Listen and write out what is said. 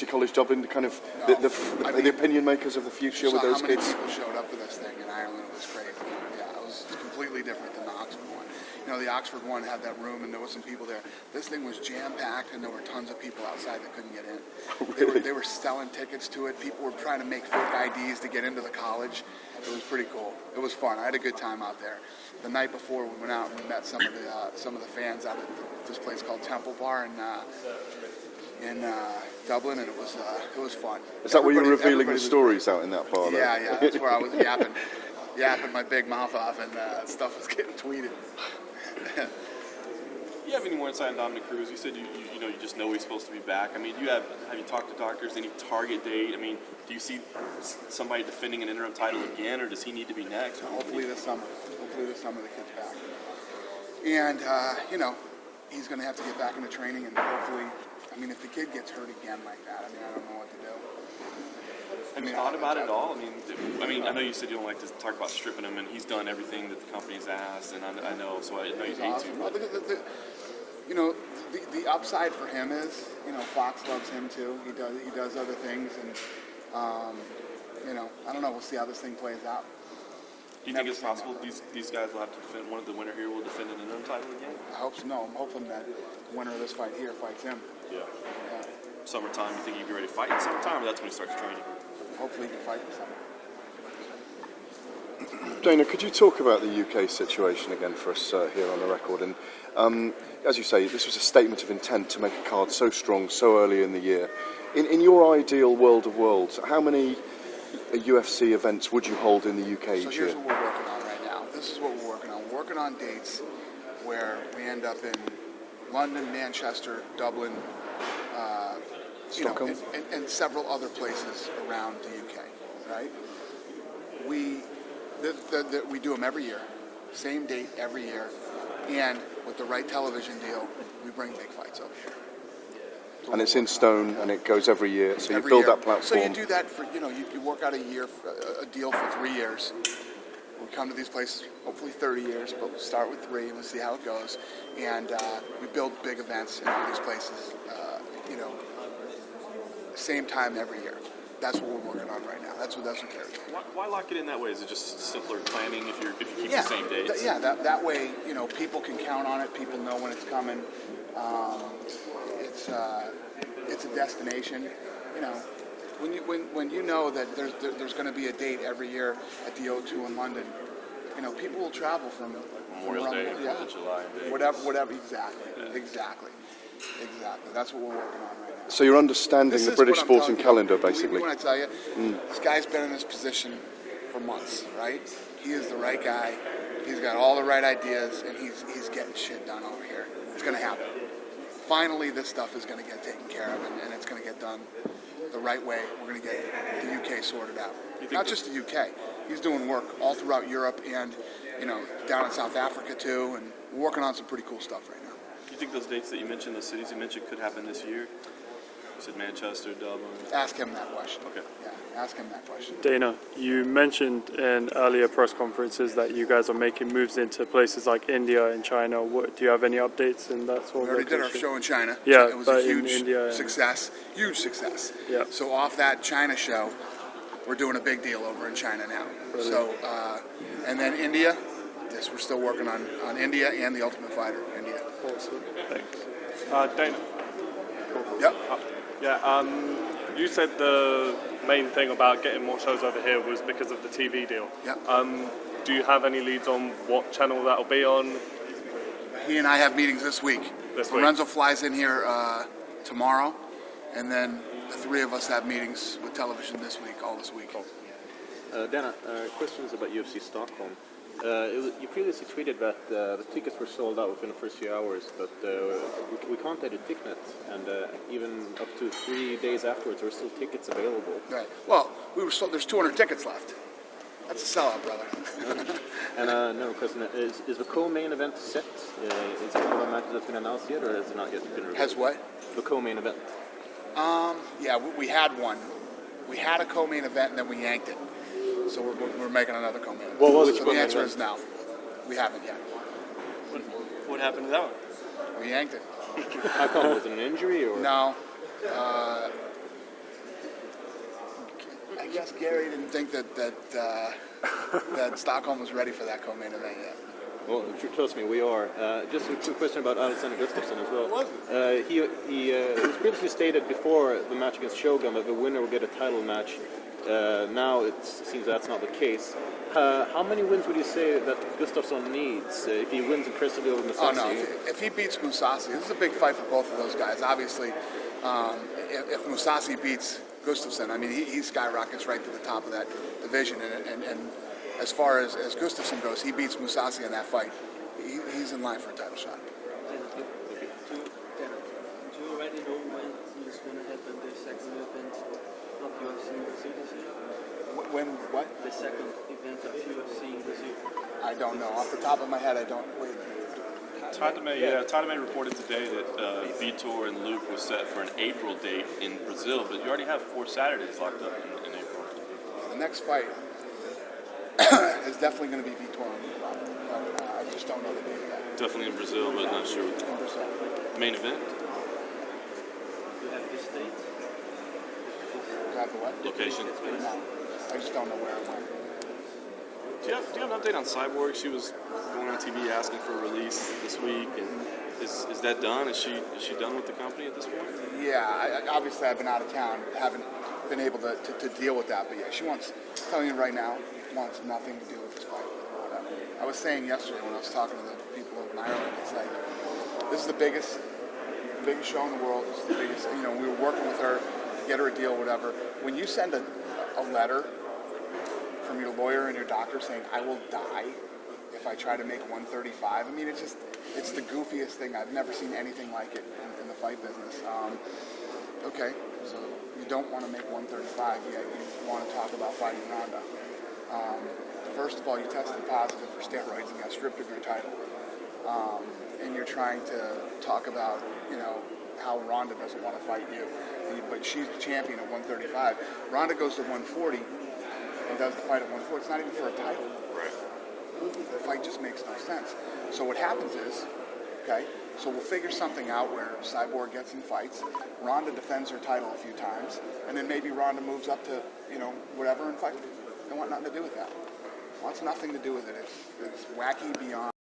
College Dublin, kind of the opinion makers of the future with those kids? How many people showed up for this thing in Ireland? It was crazy. Yeah, it was completely different than the Oxford one. You know, the Oxford one had that room and there was some people there. This thing was jam-packed and there were tons of people outside that couldn't get in. Oh, really? They were selling tickets to it. People were trying to make fake IDs to get into the college. It was pretty cool. It was fun. I had a good time out there. The night before we went out and we met some of the fans out at this place called Temple Bar in Dublin, and it was fun. Is that where you're revealing the stories out in that bar? Though? Yeah, that's where I was yapping my big mouth off, and stuff was getting tweeted. Do you have any more insight on Dominic Cruz? You said you just know he's supposed to be back. I mean, have you talked to doctors? Any target date? I mean, do you see somebody defending an interim title again, or does he need to be next? Hopefully this summer. Hopefully this summer the kid's back. And he's going to have to get back into training, and hopefully, I mean, if the kid gets hurt again like that, I mean, I don't know what to do. Have you thought about it at all? I mean, I know you said you don't like to talk about stripping him, and he's done everything that the company's asked, and I know, so I know you hate to. Well, the upside for him is, Fox loves him too. He does other things, and I don't know. We'll see how this thing plays out. Do you think it's possible these guys will have to defend, one of the winner here will defend an interim title again? I hope so. No, I'm hoping that the winner of this fight here fights him. Yeah. Summertime, you think he'd be ready to fight in summertime, or that's when he starts training? Hopefully he can fight in summer. Dana, could you talk about the UK situation again for us here on the record? And as you say, this was a statement of intent to make a card so strong so early in the year. In your ideal world of worlds, how many UFC events would you hold in the UK each year? So here's what we're working on right now. This is what we're working on. We're working on dates where we end up in London, Manchester, Dublin, Stockholm, and several other places around the UK. Right? We do them every year, same date every year, and with the right television deal, we bring big fights over here. So and it's in stone, and it goes every year. So you build that platform. So you do that for you work out a deal for 3 years. We come to these places, hopefully 30 years, but we'll start with 3 and we'll see how it goes. And we build big events in all these places, same time every year. That's what we're working on right now. That's what carries. Why lock it in that way? Is it just simpler planning if you keep the same dates? That way, people can count on it. People know when it's coming. It's a destination. When you know that there's going to be a date every year at the O2 in London, people will travel from Memorial Day, 4th of July, whatever. Exactly. That's what we're working on right now. So you're understanding the British sporting calendar, basically. When I tell you, this guy's been in this position for months, right? He is the right guy. He's got all the right ideas, and he's getting shit done over here. It's going to happen. Finally, this stuff is going to get taken care of, and it's going to get done the right way. We're going to get the UK sorted out. Not just the UK. He's doing work all throughout Europe and, down in South Africa too, and we're working on some pretty cool stuff right now. Do you think those dates that you mentioned, those cities you mentioned, could happen this year? You said Manchester, Dublin. Ask him that question. Okay. Yeah, ask him that question. Dana, you mentioned in earlier press conferences that you guys are making moves into places like India and China. Do you have any updates in that sort of We already location? did our show in China. Yeah, it was a huge India success. Huge success. Yeah. So off that China show, we're doing a big deal over in China now. Brilliant. So, and then India. Yes, we're still working on India and the Ultimate Fighter, India. Awesome. Thanks. Dana. Yep. You said the main thing about getting more shows over here was because of the TV deal. Yep. Do you have any leads on what channel that'll be on? He and I have meetings this week. Lorenzo flies in here tomorrow, and then the 3 of us have meetings with television all this week. Cool. Dana, questions about UFC Stockholm. You previously tweeted that the tickets were sold out within the first few hours, but we contacted Ticknet, and even up to 3 days afterwards, there were still tickets available. Right. Well, there's 200 tickets left. That's a sellout, brother. And another question, is the co-main event set? Is it one of the matches that's been announced yet, or has it not yet been revealed? Has what? The co-main event. Yeah, we had one. We had a co-main event, and then we yanked it. So we're making another co-main event. What was so the answer is no. We haven't yet. What happened to that one? We yanked it. How come? Was it an injury or? No. guess Gary didn't think that Stockholm was ready for that co-main event yet. Well, trust me, we are. Just a quick question about Alexander Gustafsson as well. What was it? He was previously stated before the match against Shogun that the winner will get a title match. Now it seems that's not the case. How many wins would you say that Gustafsson needs if he wins impressively over Musashi? Oh no! If he beats Musashi, this is a big fight for both of those guys. Obviously, if Musashi beats Gustafsson, I mean he skyrockets right to the top of that division. And as far as Gustafsson goes, he beats Musashi in that fight. He's in line for a title shot. Do you already know when is going to happen the second event of UFC in Brazil this year? When what? The second event of UFC in Brazil. I don't know. Off the top of my head, I don't. Wait. Tadame reported today that Vitor and Luke was set for an April date in Brazil, but you already have 4 Saturdays locked up in April. The next fight is definitely going to be Vitor. I just don't know the date yet. Definitely in Brazil, but not sure. In Brazil. Main event? You have this date? Do I have the what? Location? No. I just don't know where and when. Do you have an update on Cyborg? She was going on TV asking for a release this week, and is that done? Is she done with the company at this point? Yeah, obviously I've been out of town, haven't been able to deal with that, but yeah, she wants, I'm telling you right now, wants nothing to do with this fight. I was saying yesterday when I was talking to the people of Ireland, it's like, this is the biggest show in the world, this is the biggest, we were working with her, get her a deal, whatever. When you send a letter from your lawyer and your doctor saying, I will die if I try to make 135. I mean, it's the goofiest thing. I've never seen anything like it in the fight business. Okay, so you don't want to make 135, yet you want to talk about fighting Ronda. First of all, you tested positive for steroids and got stripped of your title. And you're trying to talk about, how Ronda doesn't want to fight you. But she's the champion at 135. Ronda goes to 140 and does the fight at 140. It's not even for a title. Right. The fight just makes no sense. So what happens is, so we'll figure something out where Cyborg gets in fights, Ronda defends her title a few times, and then maybe Ronda moves up to, whatever and fights. They want nothing to do with that. Wants nothing to do with it. It's wacky beyond.